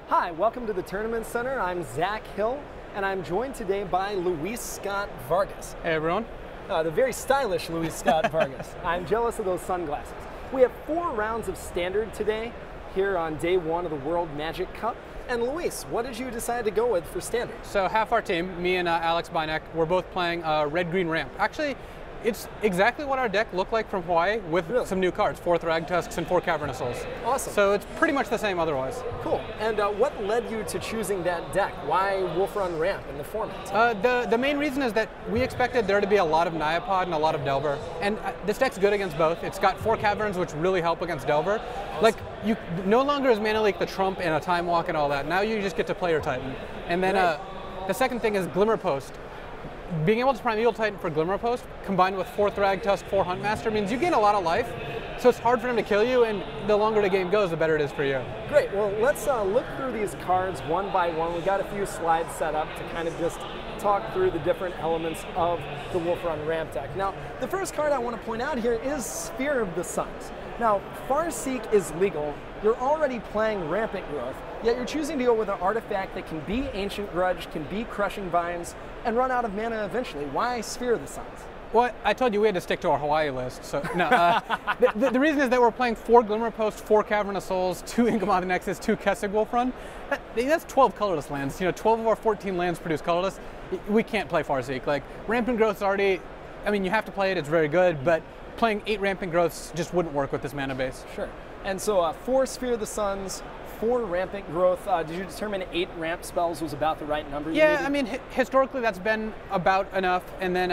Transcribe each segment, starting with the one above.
Hi, welcome to the Tournament Center. I'm Zach Hill, and I'm joined today by Luis Scott Vargas. Hey everyone. The very stylish Luis Scott Vargas. I'm jealous of those sunglasses. We have 4 rounds of Standard today here on day 1 of the World Magic Cup. And Luis, what did you decide to go with for Standard? So half our team, me and Alex Bynek, we're both playing red-green ramp. Actually, it's exactly what our deck looked like from Hawaii with some new cards, 4 Thragtusks and 4 Cavernosauls. Awesome. So it's pretty much the same otherwise. Cool. And what led you to choosing that deck? Why Wolf Run Ramp in the format? The main reason is that we expected there to be a lot of Nyapod and a lot of Delver. And this deck's good against both. It's got 4 Caverns, which really help against Delver. Awesome. Like, you no longer is Mana Leak the trump and a Time Walk and all that. Now you just get to play your Titan. And then the second thing is Glimmer Post. Being able to Primeval Titan for Glimmer Post, combined with 4 Thragtusk, 4 Huntmaster, means you gain a lot of life, so it's hard for him to kill you, and the longer the game goes, the better it is for you. Great, well let's look through these cards one by one. We got a few slides set up to kind of just talk through the different elements of the Wolf Run Ramp deck. Now, the first card I want to point out here is Sphere of the Suns. Now, Farseek is legal. You're already playing Rampant Growth, yet you're choosing to go with an artifact that can be Ancient Grudge, can be Crushing Vines, and run out of mana eventually. Why Sphere of the Suns? Well, I told you we had to stick to our Hawaii list, so no. The reason is that we're playing 4 Glimmer Posts, 4 Cavern of Souls, 2 Inkamata Nexus, 2 Kessig Wolf Run. That's 12 colorless lands. 12 of our 14 lands produce colorless. We can't play Farseek. Like, Rampant Growth's already, I mean, you have to play it, it's very good, but playing 8 Rampant Growths just wouldn't work with this mana base. Sure. And so 4 Sphere of the Suns, 4 Rampant Growth. Did you determine 8 ramp spells was about the right number? Yeah, I mean, historically that's been about enough. And then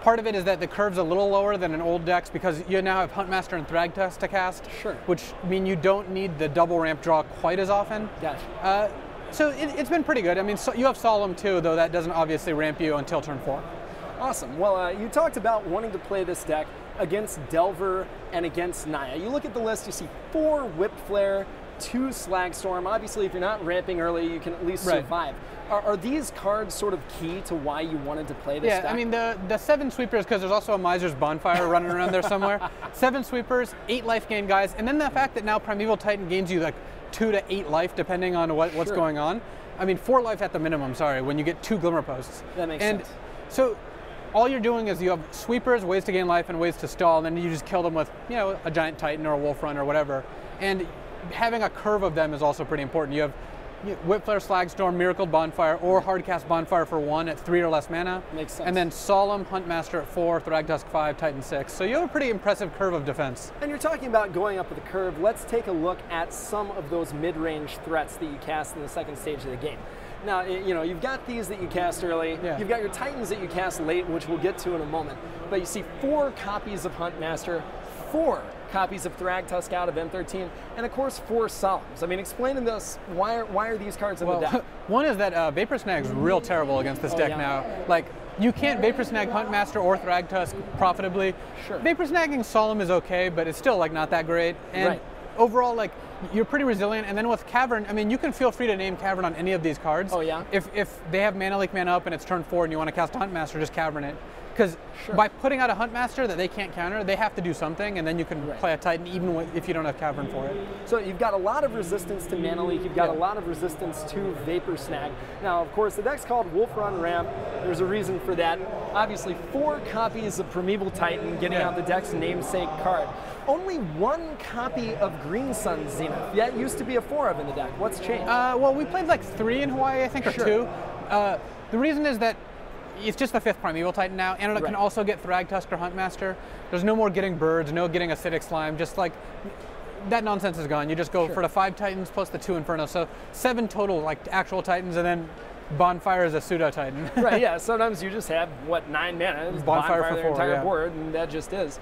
part of it is that the curve's a little lower than an old decks because you now have Huntmaster and Thragtusk to cast. Sure. Which mean you don't need the double ramp draw quite as often. Gotcha. So it's been pretty good. I mean, so you have Solemn too, though that doesn't obviously ramp you until turn 4. Awesome. Well, you talked about wanting to play this deck against Delver and against Naya. You look at the list, you see 4 Whip Flare, 2 Slagstorm. Obviously, if you're not ramping early, you can at least survive. Are these cards sort of key to why you wanted to play this deck? Yeah, I mean, the 7 Sweepers, because there's also a Miser's Bonfire running around there somewhere. 7 Sweepers, 8 life gain guys, and then the fact that now Primeval Titan gains you like 2 to 8 life, depending on what's going on. I mean, 4 life at the minimum, sorry, when you get 2 Glimmer Posts. That makes sense. So all you're doing is you have Sweepers, ways to gain life, and ways to stall, and then you just kill them with, a Giant Titan or a Wolf Run or whatever. And having a curve of them is also pretty important. You have Whip Flare, Slagstorm, Miracle Bonfire, or Hardcast Bonfire for 1 at 3 or less mana. Makes sense. And then Solemn, Huntmaster at 4, Thragtusk 5, Titan 6. So you have a pretty impressive curve of defense. And you're talking about going up with the curve. Let's take a look at some of those mid-range threats that you cast in the second stage of the game. Now, you've got these that you cast early. Yeah. You've got your Titans that you cast late, which we'll get to in a moment. But you see 4 copies of Huntmaster, 4 copies of Thragtusk out of M13, and of course 4 Solemns. I mean, explain to us why are these cards in the deck? One is that Vapor Snag's real terrible against this deck now. Like, you can't Vapor Snag Huntmaster or Thragtusk profitably. Sure. Vapor Snagging Solemn is okay, but it's still like not that great. And overall, like, you're pretty resilient. And then with Cavern, I mean, you can feel free to name Cavern on any of these cards. Oh yeah? If they have Mana Leak, Mana Up, and it's turn 4 and you want to cast Huntmaster, just Cavern it. Because by putting out a Huntmaster that they can't counter, they have to do something, and then you can play a Titan even if you don't have Cavern for it. So you've got a lot of resistance to Mana Leak, you've got a lot of resistance to Vapor Snag. Now, of course, the deck's called Wolf Run Ramp. There's a reason for that. Obviously, 4 copies of Primeval Titan getting out the deck's namesake card. Only 1 copy of Green Sun Zenith. Yeah, it used to be a 4 of in the deck. What's changed? Well, we played like 3 in Hawaii, I think, or 2. The reason is that it's just the 5th Primeval Titan now, and it can also get Thragtusk or Huntmaster. There's no more getting birds, no getting Acidic Slime, just like, that nonsense is gone. You just go for the 5 Titans plus the 2 Inferno, so 7 total, like, actual Titans, and then Bonfire is a pseudo-Titan. Right, yeah, sometimes you just have, 9 mana, Bonfire for 4, their entire board, and that just is.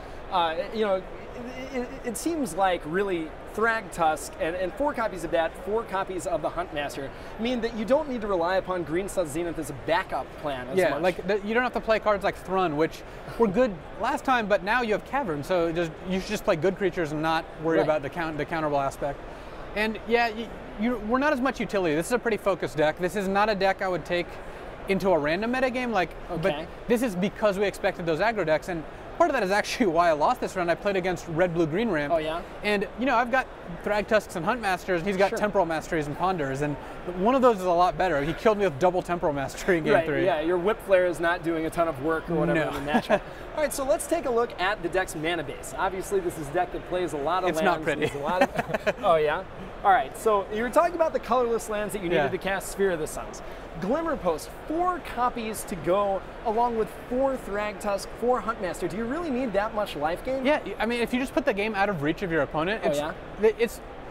It seems like really Thragtusk and 4 copies of that, 4 copies of the Huntmaster mean that you don't need to rely upon Green Sun Zenith as a backup plan as much. Like you don't have to play cards like Thrun, which were good last time, but now you have Cavern, so you should just play good creatures and not worry about the counterable aspect. And yeah, we're not as much utility. This is a pretty focused deck. This is not a deck I would take into a random metagame, but this is because we expected those aggro decks. And part of that is actually why I lost this round. I played against Red Blue Green Ramp. Oh yeah? And you know, I've got Thragtusks and Huntmasters, and he's got Sure. Temporal Masteries and Ponders, and one of those is a lot better. He killed me with double Temporal Mastery in game Right, 3. yeah, your Whip Flare is not doing a ton of work or whatever No. in the matchup. All right, so let's take a look at the deck's mana base. Obviously, this is a deck that plays a lot of It's lands. not pretty. There's a lot of, oh yeah? All right, so you were talking about the colorless lands that you needed Yeah. to cast Sphere of the Suns. Glimmer Post, 4 copies to go, along with 4 Thragtusk, 4 Huntmaster. Do you really need that much life gain? Yeah, I mean, if you just put the game out of reach of your opponent, Oh,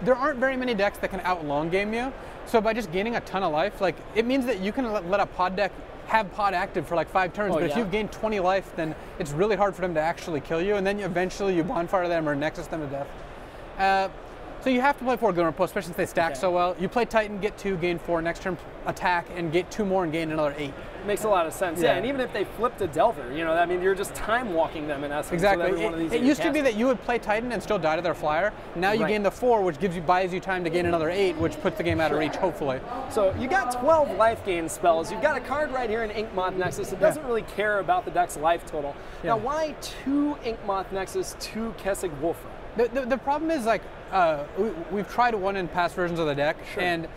there aren't very many decks that can out long game you. So by just gaining a ton of life, like it means that you can let a pod deck have pod active for like 5 turns. Oh, but yeah? if you've gained 20 life, then it's really hard for them to actually kill you, and then eventually you bonfire them or nexus them to death. So you have to play 4 Glimmer Post, especially since they stack Okay. so well. You play Titan, get 2, gain 4, next turn attack, and get 2 more and gain another 8. Makes a lot of sense. Yeah. Yeah, and even if they flipped a Delver, you know, I mean, you're just time walking them in essence. with Exactly. every one of these It that used to you're be casting. that you would play Titan and still die to their flyer. Now you Right. gain the 4, which buys you time to gain another 8, which puts the game out of reach, hopefully. So you got 12 life gain spells. You've got a card right here in Inkmoth Nexus. It doesn't really care about the deck's life total. Yeah. Now, why 2 Inkmoth Nexus, 2 Kessig Wolfram? The problem is, like, we've tried one in past versions of the deck, Sure. and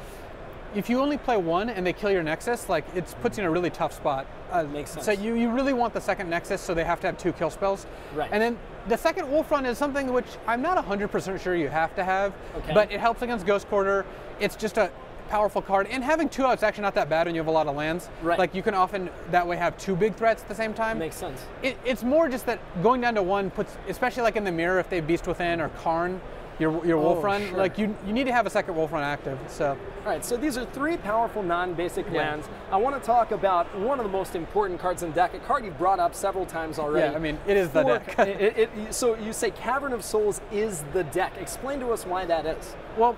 if you only play one and they kill your Nexus, like, it puts you in a really tough spot. Makes sense. So you really want the second Nexus, so they have to have 2 kill spells. Right. And then the second Wolf Run is something which I'm not 100% sure you have to have, Okay. but it helps against Ghost Quarter. It's just a powerful card, and having 2 out's actually not that bad when you have a lot of lands. Right. Like, you can often that way have 2 big threats at the same time. Makes sense. It's more just that going down to 1 puts, especially like in the mirror, if they Beast Within or Karn, your Wolf Run, sure. like you need to have a second Wolf Run active. So All right, so these are 3 powerful non-basic Yeah. lands. I want to talk about one of the most important cards in the deck, a card you've brought up several times already. yeah, I mean, it is the deck. So you say Cavern of Souls is the deck. Explain to us why that is. Well,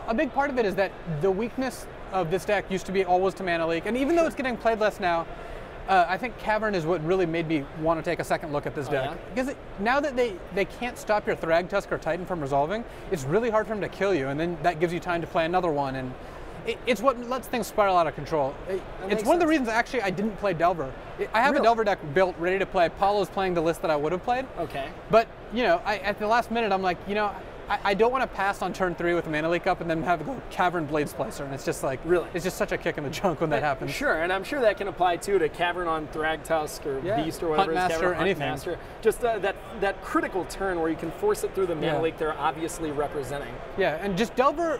a big part of it is that the weakness of this deck used to be always to mana leak, and even though it's getting played less now, I think Cavern is what really made me want to take a second look at this deck. yeah? Because now that they can't stop your Thragtusk or Titan from resolving, it's really hard for them to kill you, and then that gives you time to play another one, and it's what lets things spiral out of control. It's makes one of the sense. reasons actually I didn't play Delver. I have a Really? Delver deck built, ready to play. Paulo's playing the list that I would have played. Okay. But, you know, at the last minute, I'm like, you know, I don't want to pass on turn 3 with a mana leak up and then have to go Cavern Blade Splicer, and it's just like, Really? it's just such a kick in the junk when that happens. Sure, and I'm sure that can apply too to Cavern on Thragtusk or Yeah. Beast or whatever. Huntmaster, it is, Cavern, anything. Huntmaster. Just that critical turn where you can force it through the mana Yeah. leak they're obviously representing. Yeah, and just Delver,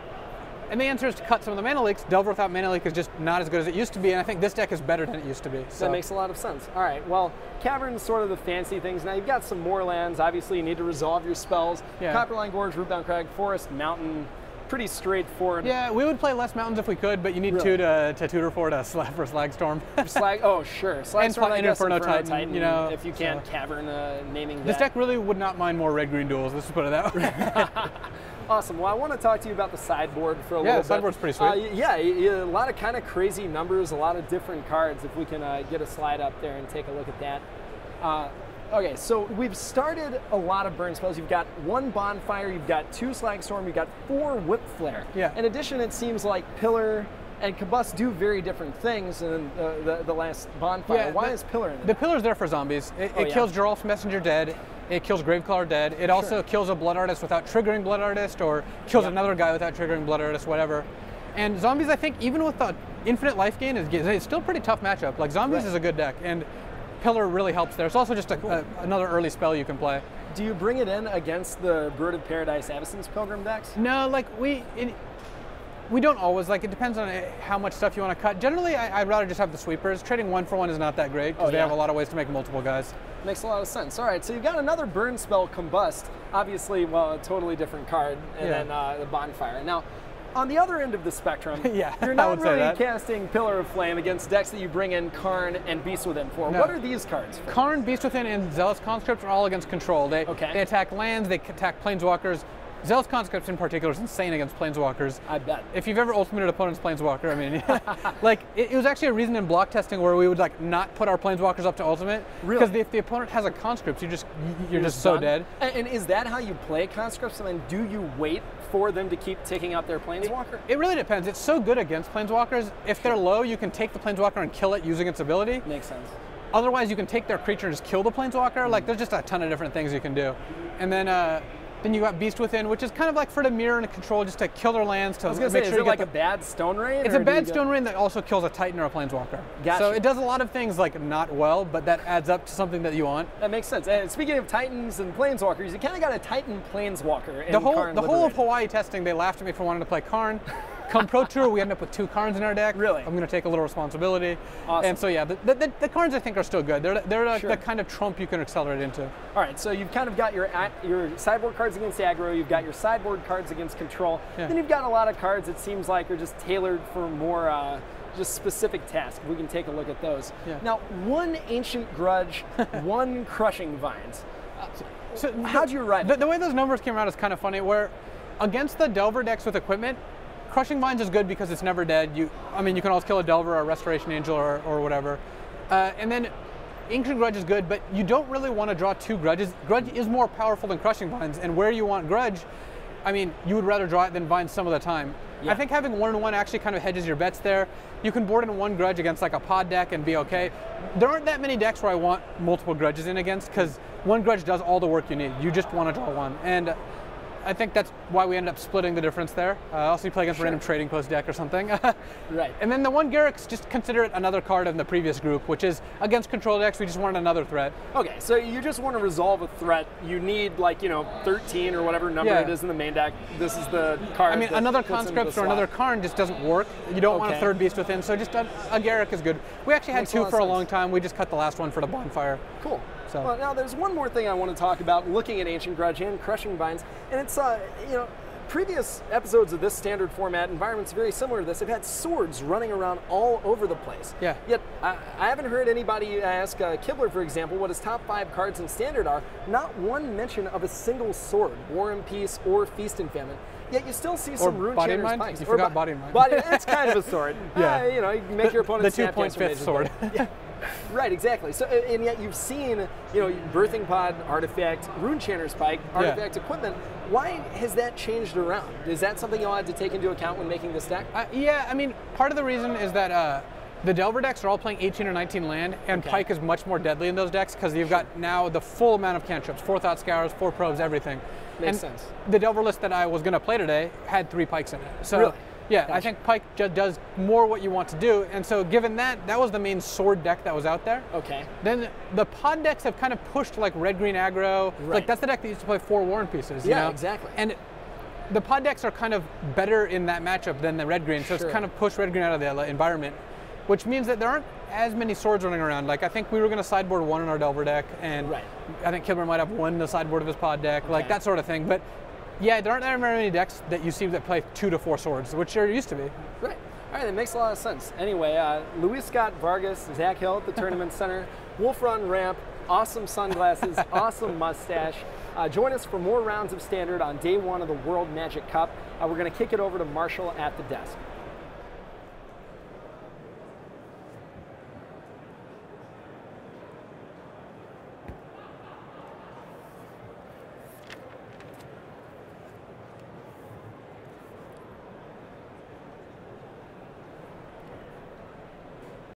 and the answer is to cut some of the mana leaks. Delver without mana leak is just not as good as it used to be, and I think this deck is better than it used to be. So That makes a lot of sense. All right, well, Cavern's sort of the fancy things. Now you've got some more lands. Obviously, you need to resolve your spells. Yeah. Copperline Gorge, Rootbound Crag, Forest, Mountain, pretty straightforward. Yeah, we would play less mountains if we could, but you need Really? 2 to tutor for to Slag for Slagstorm. Slag, oh, sure. Slag And Storm, I guess, Inferno Titan, you know, if you can, so. Cavern naming that. This deck really would not mind more red-green duels, let's just put it that way. Awesome. Well, I want to talk to you about the sideboard for a Yeah, little the bit. sideboard's pretty sweet. A lot of kind of crazy numbers, a lot of different cards. If we can get a slide up there and take a look at that. Okay, so we've started a lot of burn spells. You've got 1 Bonfire, you've got 2 Slagstorm, you've got 4 Whip Flare. Yeah. In addition, it seems like Pillar and Combust do very different things in the last Bonfire. Why is Pillar in there? The Pillar's there for zombies. It yeah. kills Geralf's Messenger dead. It kills Graveclaw dead. It also kills a Blood Artist without triggering Blood Artist, or kills another guy without triggering Blood Artist, whatever. And zombies, I think, even with the infinite life gain, it's still a pretty tough matchup. Like, zombies Right. is a good deck, and Pillar really helps there. It's also just another early spell you can play. Do you bring it in against the Brood of Paradise Avacyn's Pilgrim decks? No, like, we don't always. Like, it depends on how much stuff you want to cut. Generally, I'd rather just have the sweepers. Trading 1 for 1 is not that great, because they yeah. have a lot of ways to make multiple guys. Makes a lot of sense. All right, so you've got another burn spell, Combust. Obviously, well, a totally different card, and Yeah. then the Bonfire. Now, on the other end of the spectrum, Yeah, you're I not would say really that. casting Pillar of Flame against decks that you bring in Karn and Beast Within for. No. What are these cards for? Karn, Beast Within, and Zealous Conscripts are all against control. They attack lands, they attack planeswalkers. Zealous Conscripts in particular is insane against planeswalkers. I bet. If you've ever ultimated opponent's planeswalker, I mean, like, it was actually a reason in block testing where we would like not put our planeswalkers up to ultimate. Really? Because if the opponent has a conscript, you're just so done. dead. And is that how you play Conscripts? I mean, do you wait for them to keep taking out their planeswalker? It really depends. It's so good against planeswalkers. If they're low, you can take the planeswalker and kill it using its ability. Makes sense. Otherwise, you can take their creature and just kill the Planeswalker. Like, there's just a ton of different things you can do. And then you got Beast Within, which is kind of like for the mirror and control, just to kill their lands. To I was going to say, is it like a bad Stone Rain? It's a bad Stone Rain that also kills a Titan or a Planeswalker. Gotcha. So it does a lot of things like not well, but that adds up to something that you want. That makes sense. And speaking of Titans and Planeswalkers, you kind of got a Titan Planeswalker in The Karn whole of Liberated. Hawaii testing, they laughed at me for wanting to play Karn. Come Pro Tour, we end up with 2 Karns in our deck. Really? I'm going to take a little responsibility. Awesome. And so yeah, the Karns I think are still good. They're Sure. the kind of trump you can accelerate into. All right, so you've kind of got your sideboard cards against aggro, you've got your sideboard cards against control, Yeah. then you've got a lot of cards it seems like are just tailored for more just specific tasks. We can take a look at those. Yeah. Now, 1 Ancient Grudge, 1 Crushing Vines. So How'd you arrive at the way those numbers came out is kind of funny. Where against the Delver decks with equipment, Crushing Vines is good because it's never dead. You can always kill a Delver or a Restoration Angel or whatever. And then Ancient Grudge is good, but you don't really want to draw 2 Grudges. Grudge is more powerful than Crushing Vines, and where you want Grudge, you would rather draw it than Vines some of the time. Yeah. I think having 1 and 1 actually kind of hedges your bets there. You can board in 1 Grudge against like a pod deck and be okay. There aren't that many decks where I want multiple Grudges in against, because 1 Grudge does all the work you need. You just want to draw 1. And I think that's why we end up splitting the difference there. Also, you play against a random trading post deck or something. Right. And then the 1 Garrux, just consider it another card in the previous group, which is against control decks, we just wanted another threat. Okay, so you just want to resolve a threat. You need 13 or whatever number Yeah. it is in the main deck. This is the card. that Another fits into the Conscript or slot. another Karn just doesn't work. You don't want a Okay. 3rd Beast Within, so just a Garruk is good. We actually had Makes a 2 lot for of a long sense. time. We just cut the last one for the bonfire. Cool. So- Well, now there's one more thing I want to talk about looking at Ancient Grudge and Crushing Vines, and it's previous episodes of this standard format environments very similar to this. They've had swords running around all over the place. Yeah. Yet I haven't heard anybody ask Kibler, for example, what his top 5 cards in standard are. Not one mention of a single sword, War and Peace or Feast and Famine. Yet you still see some Rune Body and Chanter's Mind? Pikes. You Or forgot Body and Mind. It's kind of a sword. Yeah. You make your opponent The snap 2-point cancel fifth mages, sword. but- yeah. Right, exactly. So, and yet you've seen, Birthing Pod, Artifact, Rune Chanter's Pike, Artifact equipment. Why has that changed around? Is that something you'll have to take into account when making this deck? Part of the reason is that the Delver decks are all playing 18 or 19 land, and Okay. Pike is much more deadly in those decks because you've got now the full amount of cantrips, 4 Thought Scours, 4 Probes, everything. Makes and sense. The Delver list that I was going to play today had 3 Pikes in it. So, Really? yeah, Gotcha. I think Pike does more what you want to do, and so given that was the main sword deck that was out there. Okay. Then the pod decks have kind of pushed like red-green aggro. Right. Like that's the deck that used to play 4 War and Pieces. Yeah, you know? exactly. And the pod decks are kind of better in that matchup than the red-green, so Sure. it's kind of pushed red-green out of the environment, which means that there aren't as many swords running around. Like I think we were going to sideboard 1 in our Delver deck, and Right. I think Kibler might have 1 in the sideboard of his pod deck, like Okay. that sort of thing. But yeah, there aren't that very many decks that you see that play 2 to 4 swords, which there used to be. Right. All right, that makes a lot of sense. Anyway, Luis Scott Vargas, Zach Hill at the Tournament Center, Wolf Run Ramp, awesome sunglasses, awesome mustache. Join us for more rounds of Standard on day 1 of the World Magic Cup. We're going to kick it over to Marshall at the desk.